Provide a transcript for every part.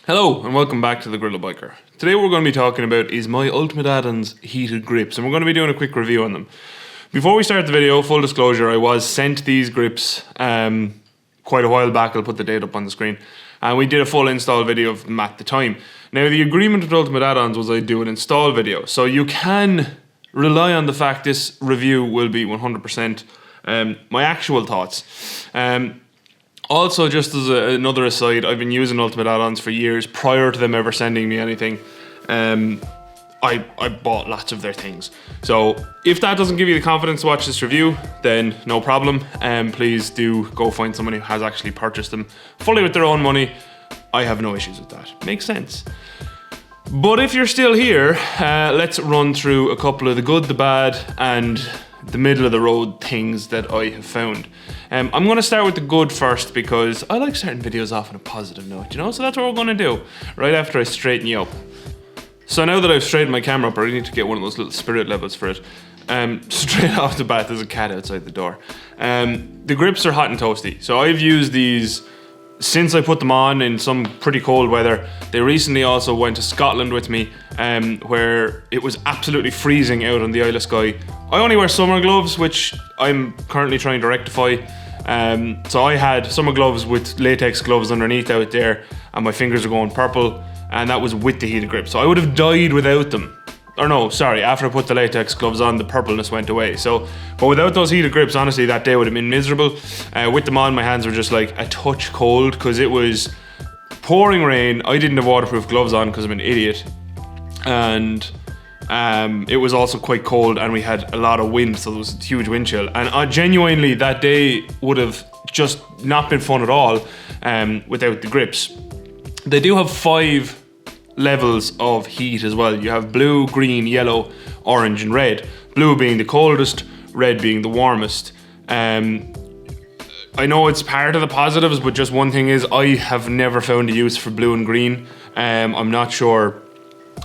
Hello and welcome back to the Gorilla Biker. Today what we're going to be talking about is my Ultimateaddons heated grips, and we're going to be doing a quick review on them. Before we start the video, full disclosure, I was sent these grips quite a while back. I'll put the date up on the screen. And we did a full install video of them at the time. Now the agreement with Ultimateaddons was I'd do an install video, so you can rely on the fact this review will be 100% my actual thoughts. Also, just as another aside, I've been using Ultimateaddons for years prior to them ever sending me anything. I bought lots of their things. So if that doesn't give you the confidence to watch this review, then no problem. Please do go find someone who has actually purchased them fully with their own money. I have no issues with that. Makes sense. But if you're still here, let's run through a couple of the good, the bad, and the middle of the road things that I have found. I'm going to start with the good first because I like starting videos off on a positive note, you know? So that's what we're going to do right after I straighten you up. So now that I've straightened my camera up, I really need to get one of those little spirit levels for it. Straight off the bat, there's a cat outside the door. The grips are hot and toasty. So I've used these since I put them on in some pretty cold weather. They recently also went to Scotland with me, where it was absolutely freezing out on the Isle of Skye. I only wear summer gloves, which I'm currently trying to rectify. So I had summer gloves with latex gloves underneath out there, and my fingers are going purple, and that was with the heated grip. So I would have died without them. Or no, sorry, after I put the latex gloves on, the purpleness went away. So, but without those heated grips, honestly, that day would have been miserable. With them on, my hands were just like a touch cold because it was pouring rain. I didn't have waterproof gloves on because I'm an idiot. And it was also quite cold, and we had a lot of wind, so there was a huge wind chill. And genuinely, that day would have just not been fun at all without the grips. They do have 5 levels of heat as well. You have blue, green, yellow, orange and red. Blue being the coldest, red being the warmest. I know it's part of the positives, but just one thing is I have never found a use for blue and green. I'm not sure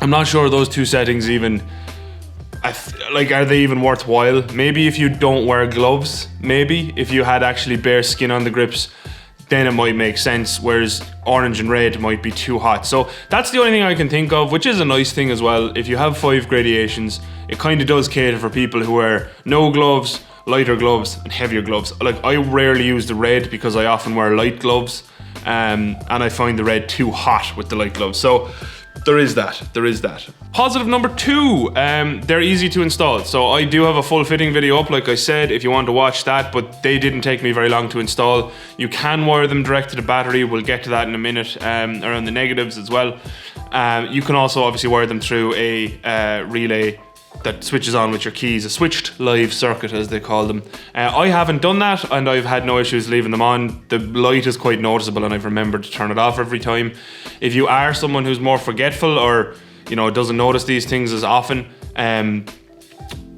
those two settings even are they even worthwhile? Maybe if you don't wear gloves, maybe if you had actually bare skin on the grips, then it might make sense, whereas orange and red might be too hot. So that's the only thing I can think of, which is a nice thing as well. If you have 5 gradations, it kind of does cater for people who wear no gloves, lighter gloves, and heavier gloves. Like, I rarely use the red because I often wear light gloves, and I find the red too hot with the light gloves. So there is that. Positive number 2, they're easy to install. So I do have a full fitting video up, like I said, if you want to watch that, but they didn't take me very long to install. You can wire them direct to the battery. We'll get to that in a minute, around the negatives as well. You can also obviously wire them through a relay that switches on with your keys, a switched live circuit as they call them. I haven't done that, and I've had no issues leaving them on. The light is quite noticeable, and I've remembered to turn it off every time. If you are someone who's more forgetful or doesn't notice these things as often,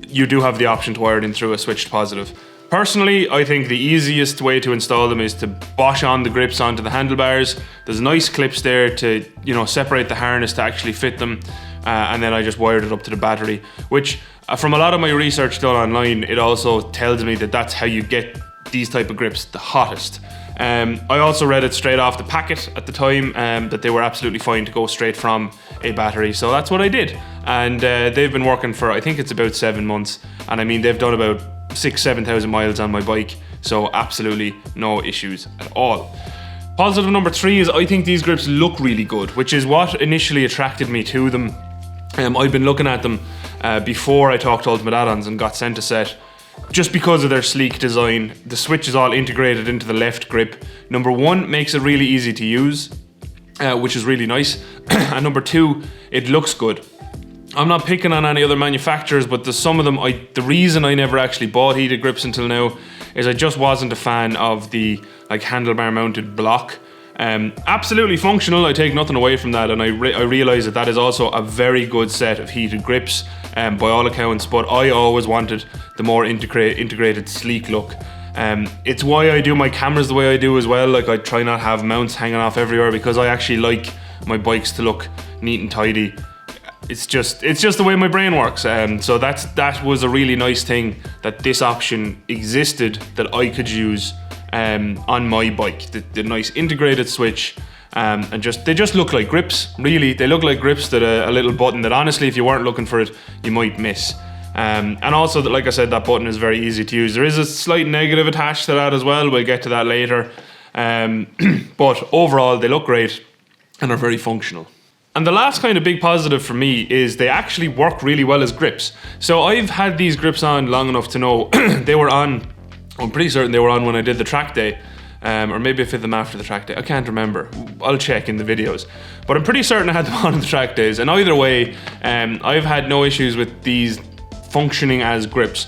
you do have the option to wire it in through a switched positive. Personally, I think the easiest way to install them is to bosh on the grips onto the handlebars. There's nice clips there to separate the harness to actually fit them. And then I just wired it up to the battery, which from a lot of my research done online, it also tells me that that's how you get these type of grips the hottest. I also read it straight off the packet at the time, that they were absolutely fine to go straight from a battery. So that's what I did. And they've been working for, I think it's about 7 months. And I mean, they've done about 6,000-7,000 miles on my bike. So absolutely no issues at all. Positive number 3 is I think these grips look really good, which is what initially attracted me to them. I've been looking at them before I talked to Ultimateaddons and got sent a set, just because of their sleek design. The switch is all integrated into the left grip. Number 1, makes it really easy to use, which is really nice. And number 2, it looks good. I'm not picking on any other manufacturers, but some of them, the reason I never actually bought heated grips until now is I just wasn't a fan of the handlebar mounted block. Absolutely functional, I take nothing away from that, and I realise that is also a very good set of heated grips by all accounts, but I always wanted the more integrated sleek look. It's why I do my cameras the way I do as well. I try not have mounts hanging off everywhere because I actually like my bikes to look neat and tidy. It's just the way my brain works. So that was a really nice thing that this option existed that I could use on my bike. The nice integrated switch and they just look like grips. Really, they look like grips that a little button that honestly, if you weren't looking for it, you might miss. And also, like I said, that button is very easy to use. There is a slight negative attached to that as well. We'll get to that later. But overall, they look great and are very functional. And the last kind of big positive for me is they actually work really well as grips. So I've had these grips on long enough to know they were on. I'm pretty certain they were on when I did the track day. Or maybe I fit them after the track day. I can't remember. I'll check in the videos. But I'm pretty certain I had them on the track days. And either way, I've had no issues with these functioning as grips.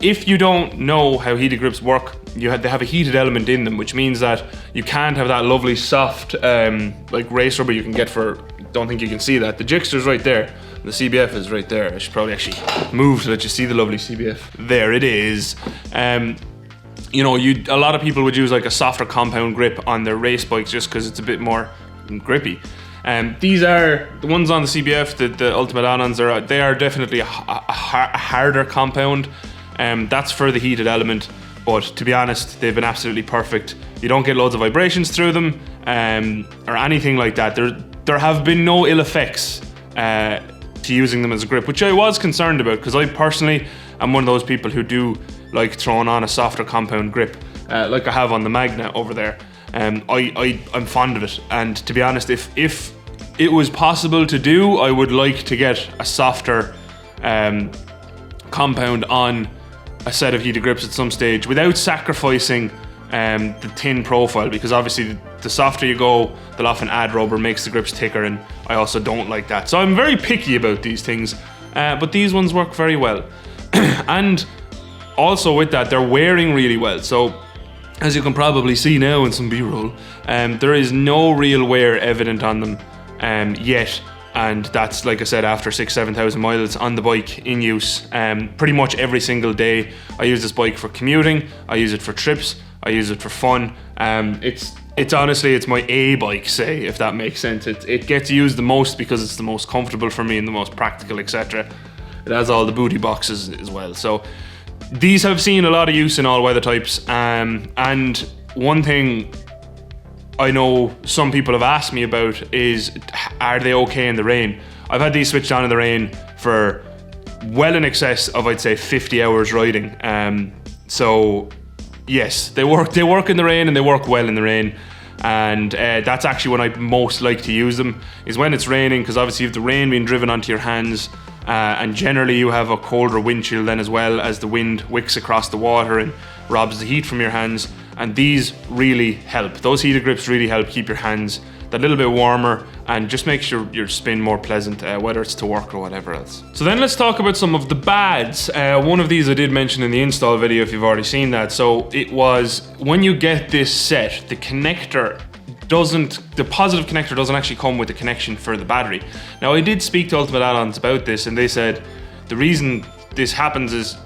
If you don't know how heated grips work, they have a heated element in them, which means that you can't have that lovely soft like race rubber you can get for, don't think you can see that. The Jigster's right there. The CBF is right there. I should probably actually move so that you see the lovely CBF. There it is. You know, a lot of people would use like a softer compound grip on their race bikes just because it's a bit more grippy. These are the ones on the CBF, the Ultimateaddons. They are definitely a harder compound. That's for the heated element, but to be honest, they've been absolutely perfect. You don't get loads of vibrations through them or anything like that. There have been no ill effects to using them as a grip, which I was concerned about because I personally am one of those people who do like throwing on a softer compound grip, like I have on the Magna over there. I'm fond of it, and to be honest, if it was possible to do, I would like to get a softer compound on a set of heated grips at some stage without sacrificing the thin profile, because obviously the softer you go, they'll often add rubber, makes the grips thicker, and I also don't like that. So I'm very picky about these things, but these ones work very well. And also with that, they're wearing really well. So as you can probably see now in some B-roll, there is no real wear evident on them yet. And that's, like I said, after 7,000 miles on the bike in use pretty much every single day. I use this bike for commuting, I use it for trips, I use it for fun. It's honestly, it's my A bike, say, if that makes sense. It gets used the most because it's the most comfortable for me and the most practical, etc. It has all the booty boxes as well. So these have seen a lot of use in all weather types. And one thing I know some people have asked me about is, are they okay in the rain? I've had these switched on in the rain for well in excess of, I'd say, 50 hours riding. So yes, they work in the rain, and they work well in the rain. And that's actually when I most like to use them, is when it's raining, because obviously you have the rain being driven onto your hands, and generally you have a colder windshield then, as well, as the wind wicks across the water and robs the heat from your hands. And these really help. Those heated grips really help keep your hands that little bit warmer and just makes your spin more pleasant, whether it's to work or whatever else. So then let's talk about some of the bads. One of these I did mention in the install video if you've already seen that. So it was, when you get this set, the positive connector doesn't actually come with the connection for the battery. Now I did speak to Ultimateaddons about this, and they said the reason this happens is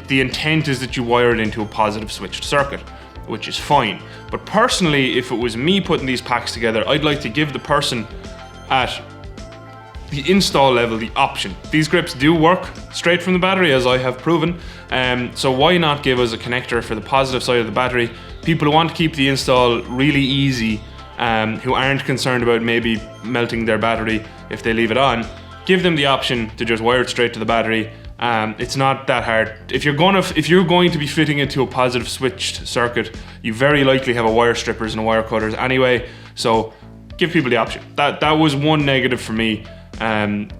the intent is that you wire it into a positive switched circuit, which is fine. But personally, if it was me putting these packs together, I'd like to give the person at the install level the option. These grips do work straight from the battery, as I have proven, so why not give us a connector for the positive side of the battery? People who want to keep the install really easy, who aren't concerned about maybe melting their battery if they leave it on, give them the option to just wire it straight to the battery. It's not that hard. If you're going to be fitting into a positive switched circuit, you very likely have a wire strippers and a wire cutters anyway, so give people the option. That was one negative for me, and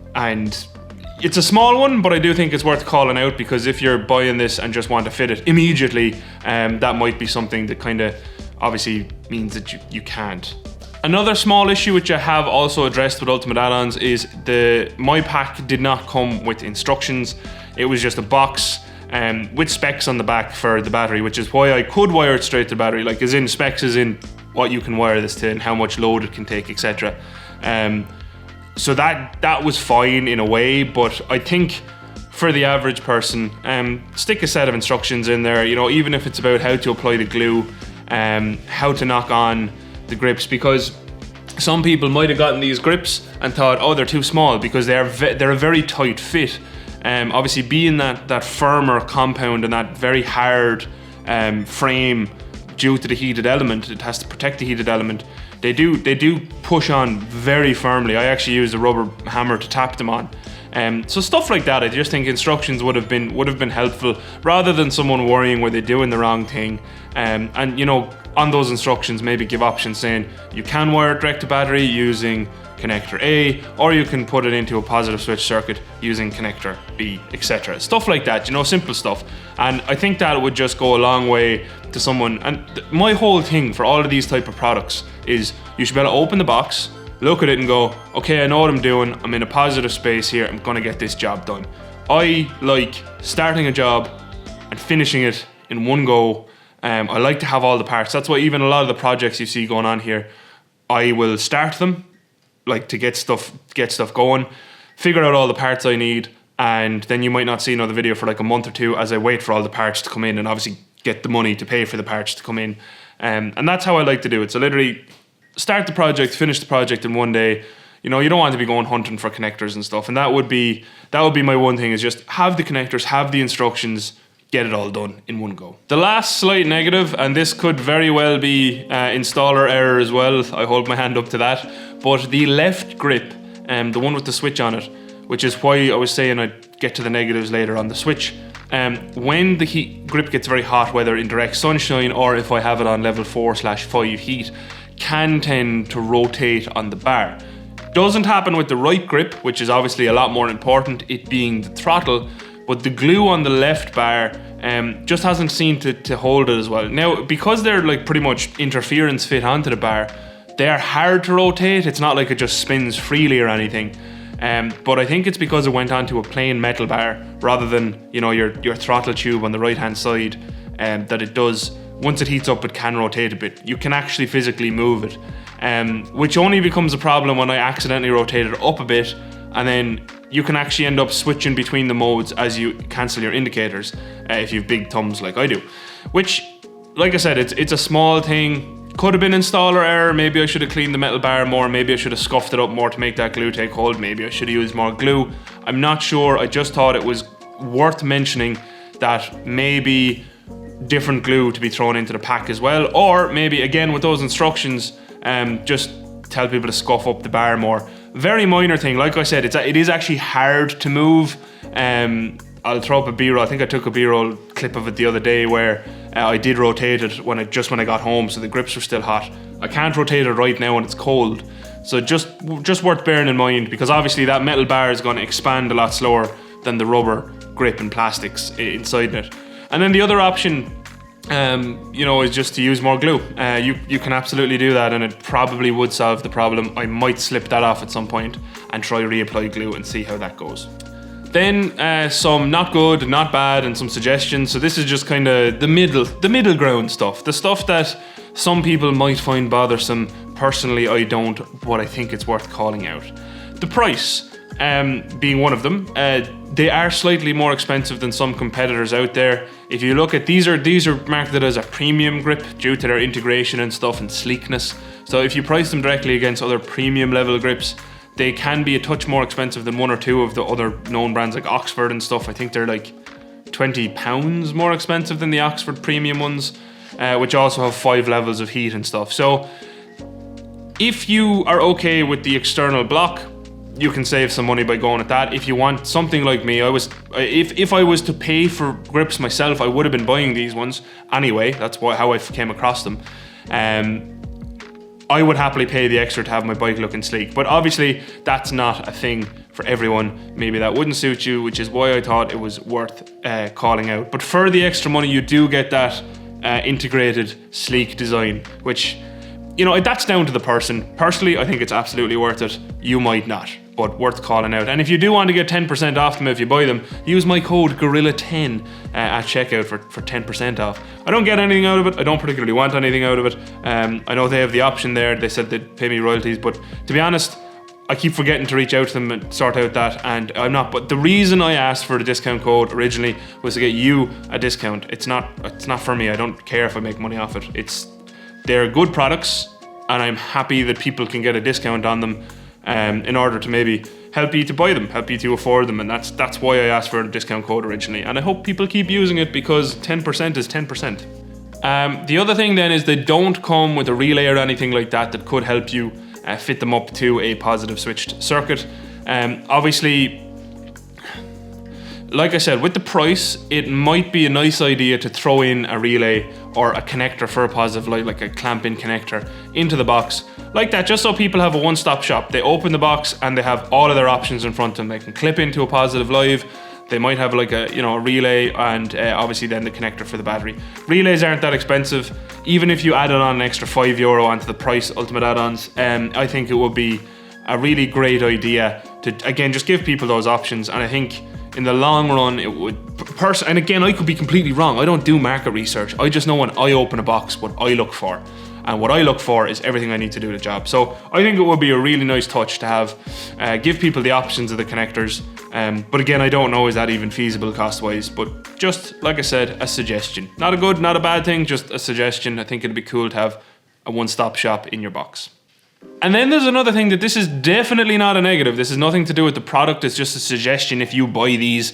it's a small one, but I do think it's worth calling out, because if you're buying this and just want to fit it immediately, that might be something that kind of obviously means that you can't. Another small issue which I have also addressed with Ultimateaddons is my pack did not come with instructions. It was just a box with specs on the back for the battery, which is why I could wire it straight to the battery, like as in specs as in what you can wire this to and how much load it can take, etc. So that was fine in a way, but I think for the average person, stick a set of instructions in there, you know, even if it's about how to apply the glue, how to knock on the grips, because some people might have gotten these grips and thought, oh, they're too small, because they're a very tight fit. Obviously, being that firmer compound and that very hard frame due to the heated element, it has to protect the heated element. they do push on very firmly. I actually used a rubber hammer to tap them on. So stuff like that, I just think instructions would have been helpful, rather than someone worrying were they doing the wrong thing. And you know, on those instructions, maybe give options saying you can wire it direct to battery using connector A, or you can put it into a positive switch circuit using connector B, etc. Stuff like that, you know, simple stuff. And I think that would just go a long way to someone. And my whole thing for all of these type of products is you should be able to open the box, look at it and go, okay, I know what I'm doing. I'm in a positive space here. I'm gonna get this job done. I like starting a job and finishing it in one go. I like to have all the parts. That's why even a lot of the projects you see going on here, I will start them, like to get stuff going, figure out all the parts I need, and then you might not see another video for like a month or two as I wait for all the parts to come in and obviously get the money to pay for the parts to come in. And that's how I like to do it. So literally start the project, finish the project in one day. You know, you don't want to be going hunting for connectors and stuff. And that would be my one thing, is just have the connectors, have the instructions, get it all done in one go. The last slight negative, and this could very well be installer error as well, I hold my hand up to that, but the left grip, the one with the switch on it, which is why I was saying I'd get to the negatives later on the switch. When the grip gets very hot, whether in direct sunshine or if I have it on level 4/5 heat, can tend to rotate on the bar. Doesn't happen with the right grip, which is obviously a lot more important, it being the throttle, but the glue on the left bar just hasn't seemed to hold it as well. Now, because they're like pretty much interference fit onto the bar, they are hard to rotate. It's not like it just spins freely or anything. But I think it's because it went onto a plain metal bar rather than, you know, your throttle tube on the right hand side, that it does, once it heats up, it can rotate a bit. You can actually physically move it, which only becomes a problem when I accidentally rotate it up a bit, and then you can actually end up switching between the modes as you cancel your indicators, if you have big thumbs like I do. Which, like I said, it's a small thing. Could have been installer error. Maybe I should have cleaned the metal bar more. Maybe I should have scuffed it up more to make that glue take hold. Maybe I should have used more glue. I'm not sure. I just thought it was worth mentioning that maybe different glue to be thrown into the pack as well. Or maybe, again, with those instructions, just tell people to scuff up the bar more. Very minor thing. Like I said, it is actually hard to move. I'll throw up a B-roll. I think I took a B-roll clip of it the other day where I did rotate it when I got home, so the grips were still hot. I can't rotate it right now when it's cold. So just worth bearing in mind, because obviously that metal bar is going to expand a lot slower than the rubber grip and plastics inside it. And then the other option, you know, is just to use more glue. You can absolutely do that, and it probably would solve the problem. I might slip that off at some point and try reapply glue and see how that goes. Then some not good, not bad, and some suggestions. So this is just kind of the middle ground stuff. The stuff that some people might find bothersome. Personally, I don't, but I think it's worth calling out. The price being one of them. They are slightly more expensive than some competitors out there. If you look at these are marketed as a premium grip due to their integration and stuff and sleekness. So if you price them directly against other premium level grips, they can be a touch more expensive than one or two of the other known brands like Oxford and stuff. I think they're like £20 more expensive than the Oxford premium ones, which also have 5 levels of heat and stuff. So if you are okay with the external block, you can save some money by going at that. If you want something like me, if I was to pay for grips myself, I would have been buying these ones anyway. That's how I came across them. I would happily pay the extra to have my bike looking sleek, but obviously that's not a thing for everyone. Maybe that wouldn't suit you, which is why I thought it was worth calling out. But for the extra money, you do get that integrated sleek design, which, you know, that's down to the person. Personally, I think it's absolutely worth it. You might not, but worth calling out. And if you do want to get 10% off them if you buy them, use my code GORILLA10 at checkout for 10% off. I don't get anything out of it. I don't particularly want anything out of it. I know they have the option there. They said they'd pay me royalties, but to be honest, I keep forgetting to reach out to them and sort out that, and I'm not. But the reason I asked for the discount code originally was to get you a discount. It's not for me. I don't care if I make money off it. They're good products, and I'm happy that people can get a discount on them in order to maybe help you to buy them, help you to afford them, and that's why I asked for a discount code originally. And I hope people keep using it, because 10% is 10%. The other thing then is they don't come with a relay or anything like that that could help you fit them up to a positive switched circuit. Obviously, like I said, with the price, it might be a nice idea to throw in a relay or a connector for a positive light, like a clamp-in connector, into the box like that, just so people have a one-stop shop. They open the box and they have all of their options in front of them. They can clip into a positive live. They might have like a relay and obviously then the connector for the battery. Relays aren't that expensive. Even if you added on an extra €5 onto the price Ultimate add-ons, I think it would be a really great idea to, again, just give people those options. And I think in the long run, it would, and again, I could be completely wrong. I don't do market research. I just know when I open a box what I look for. And what I look for is everything I need to do the job. So I think it would be a really nice touch to have, give people the options of the connectors. But again, I don't know is that even feasible cost-wise. But just, like I said, a suggestion. Not a good, not a bad thing, just a suggestion. I think it'd be cool to have a one-stop shop in your box. And then there's another thing that this is definitely not a negative. This has nothing to do with the product. It's just a suggestion if you buy these.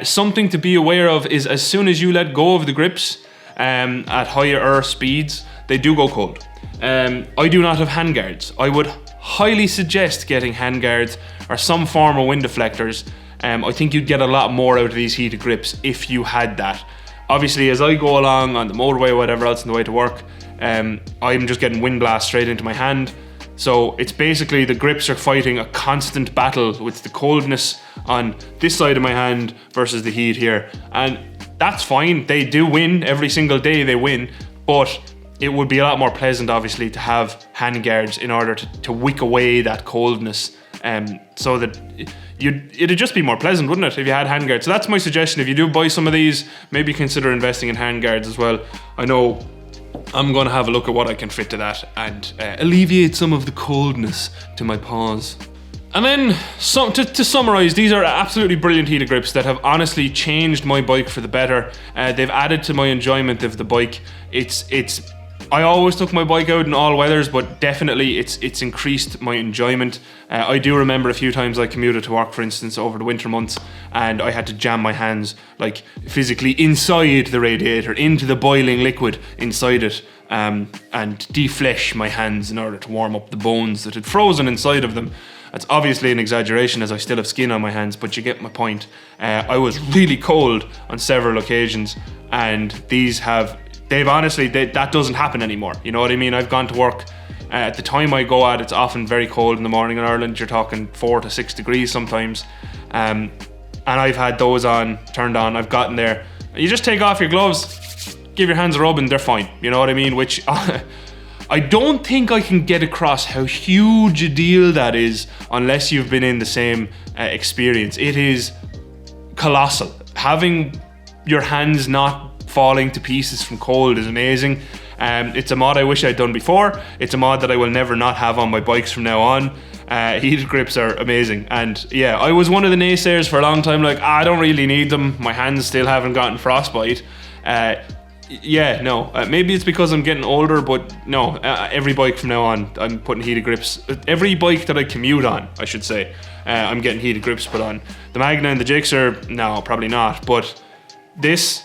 Something to be aware of is as soon as you let go of the grips at higher speeds, they do go cold. I do not have handguards. I would highly suggest getting handguards or some form of wind deflectors. I think you'd get a lot more out of these heated grips if you had that. Obviously, as I go along on the motorway or whatever else on the way to work, I'm just getting wind blast straight into my hand. So it's basically the grips are fighting a constant battle with the coldness on this side of my hand versus the heat here. And that's fine. They do win every single day, they win. But it would be a lot more pleasant, obviously, to have handguards in order to wick away that coldness. So that it'd just be more pleasant, wouldn't it, if you had handguards? So that's my suggestion. If you do buy some of these, maybe consider investing in handguards as well. I know I'm going to have a look at what I can fit to that and alleviate some of the coldness to my paws. And then, to summarise, these are absolutely brilliant heated grips that have honestly changed my bike for the better. They've added to my enjoyment of the bike. I always took my bike out in all weathers, but definitely it's increased my enjoyment. I do remember a few times I commuted to work, for instance, over the winter months, and I had to jam my hands like physically inside the radiator, into the boiling liquid inside it, and deflesh my hands in order to warm up the bones that had frozen inside of them. That's obviously an exaggeration as I still have skin on my hands, but you get my point. I was really cold on several occasions, and that doesn't happen anymore. You know what I mean? I've gone to work, at the time I go at, it's often very cold in the morning in Ireland. You're talking 4 to 6 degrees sometimes. And I've had those turned on, I've gotten there. You just take off your gloves, give your hands a rub and they're fine. You know what I mean? Which I don't think I can get across how huge a deal that is unless you've been in the same experience. It is colossal. Having your hands not falling to pieces from cold is amazing. It's a mod I wish I'd done before. It's a mod that I will never not have on my bikes from now on. Heated grips are amazing. And yeah, I was one of the naysayers for a long time, like, I don't really need them. My hands still haven't gotten frostbite. Maybe it's because I'm getting older, but no, every bike from now on, I'm putting heated grips. Every bike that I commute on, I should say, I'm getting heated grips put on. The Magna and the GSX-R, no, probably not. But this,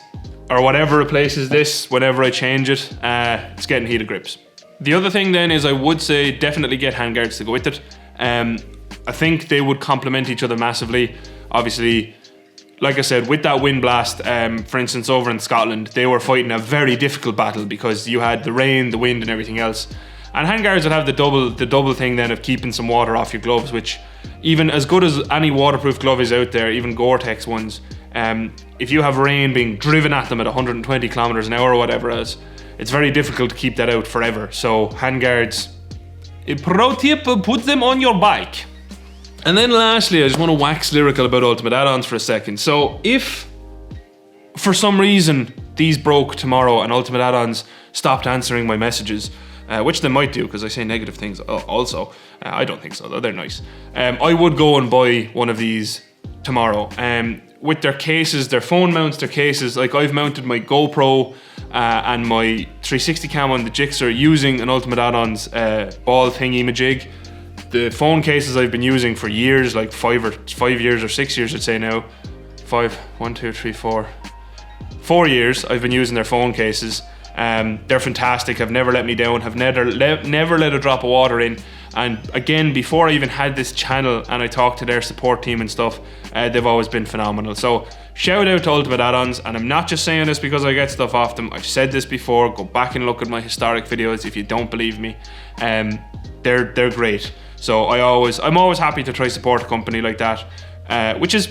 or whatever replaces this, whenever I change it, it's getting heated grips. The other thing then is I would say definitely get handguards to go with it. I think they would complement each other massively. Obviously, like I said, with that wind blast, for instance, over in Scotland, they were fighting a very difficult battle because you had the rain, the wind and everything else. And handguards would have the double thing then of keeping some water off your gloves, which even as good as any waterproof glove is out there, even Gore-Tex ones, if you have rain being driven at them at 120 kilometers an hour or whatever else, it's very difficult to keep that out forever. So handguards, a pro tip, put them on your bike. And then lastly, I just want to wax lyrical about Ultimate Addons for a second. So if for some reason these broke tomorrow and Ultimate Addons stopped answering my messages, which they might do because I say negative things also. I don't think so though, they're nice. I would go and buy one of these tomorrow. With their cases, their phone mounts, their cases, like I've mounted my GoPro and my 360 cam on the GSX-R using an Ultimate Addons ball thingy majig. The phone cases I've been using for years, like 5 years or 6 years I'd say now. 4 years I've been using their phone cases. They're fantastic, have never let me down, have never let a drop of water in. And again, before I even had this channel and I talked to their support team and stuff, they've always been phenomenal. So shout out to Ultimateaddons, and I'm not just saying this because I get stuff off them. I've said this before, go back and look at my historic videos if you don't believe me. They're great. So I'm always happy to try support a company like that, which is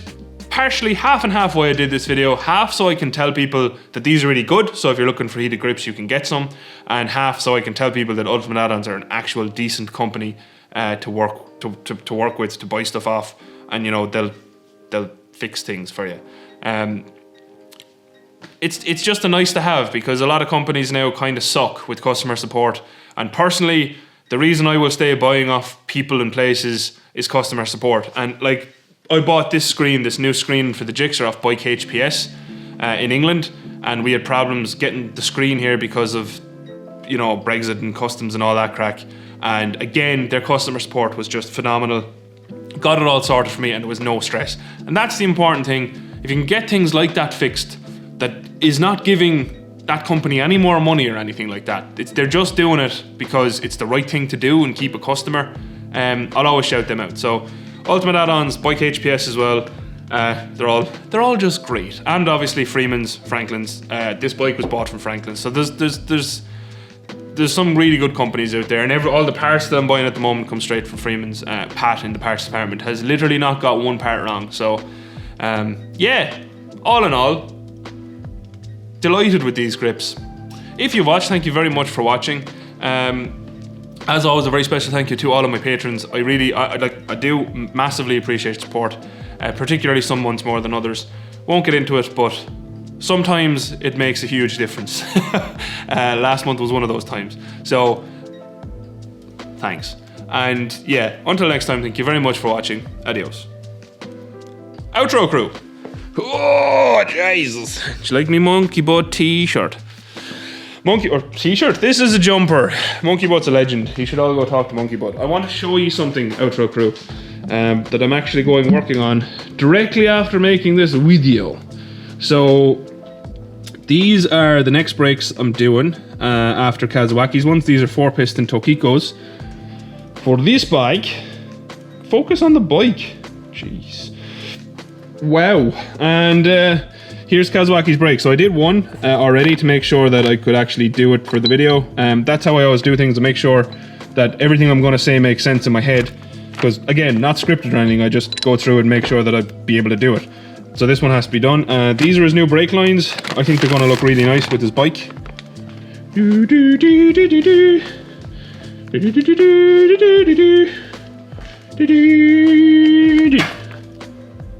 partially half and half why I did this video. Half so I can tell people that these are really good, so if you're looking for heated grips you can get some, and half so I can tell people that Ultimateaddons are an actual decent company to work with, to buy stuff off, and you know, they'll fix things for you. It's just a nice to have, because a lot of companies now kind of suck with customer support, and personally the reason I will stay buying off people and places is customer support. And like, I bought this new screen for the Jixer off Bike HPS in England, and we had problems getting the screen here because of, you know, Brexit and customs and all that crack. And again, their customer support was just phenomenal. Got it all sorted for me, and there was no stress. And that's the important thing. If you can get things like that fixed, that is not giving that company any more money or anything like that. They're just doing it because it's the right thing to do and keep a customer. I'll always shout them out. So Ultimateaddons, Bike HPS as well. They're all just great. And obviously Freeman's, Franklin's. This bike was bought from Franklin's. So there's some really good companies out there, and all the parts that I'm buying at the moment come straight from Freeman's. Pat in the parts department has literally not got one part wrong. So yeah, all in all, delighted with these grips. If you've watched, thank you very much for watching. As always, a very special thank you to all of my patrons. I do massively appreciate support, particularly some months more than others. Won't get into it, but sometimes it makes a huge difference. Last month was one of those times. So thanks. And yeah, until next time, thank you very much for watching. Adios. Outro crew. Oh, Jesus. Do you like me monkey butt t-shirt? Monkey or t-shirt? This is a jumper. Monkey Butt's a legend. You should all go talk to Monkey Butt. I want to show you something, Outro crew, that I'm actually working on directly after making this video. So these are the next brakes I'm doing after Kawasaki's ones. These are 4-piston Tokikos. For this bike, focus on the bike. Jeez. Wow. And here's Kawasaki's brake. So I did one already to make sure that I could actually do it for the video. That's how I always do things, to make sure that everything I'm going to say makes sense in my head. Because again, not scripted or anything, I just go through and make sure that I'd be able to do it. So this one has to be done. These are his new brake lines. I think they're going to look really nice with his bike.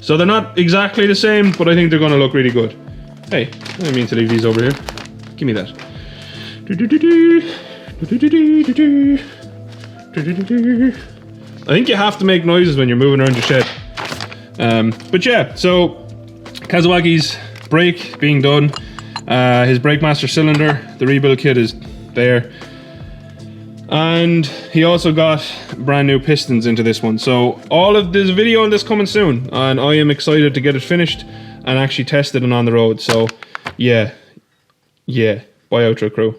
So they're not exactly the same, but I think they're going to look really good. Hey, I didn't mean to leave these over here. Give me that. I think you have to make noises when you're moving around your shed. But yeah, so Kawasaki's brake being done. His brake master cylinder, the rebuild kit is there. And he also got brand new pistons into this one. So all of this video on this coming soon, and I am excited to get it finished and actually test it and on the road. So yeah, bye Outro crew.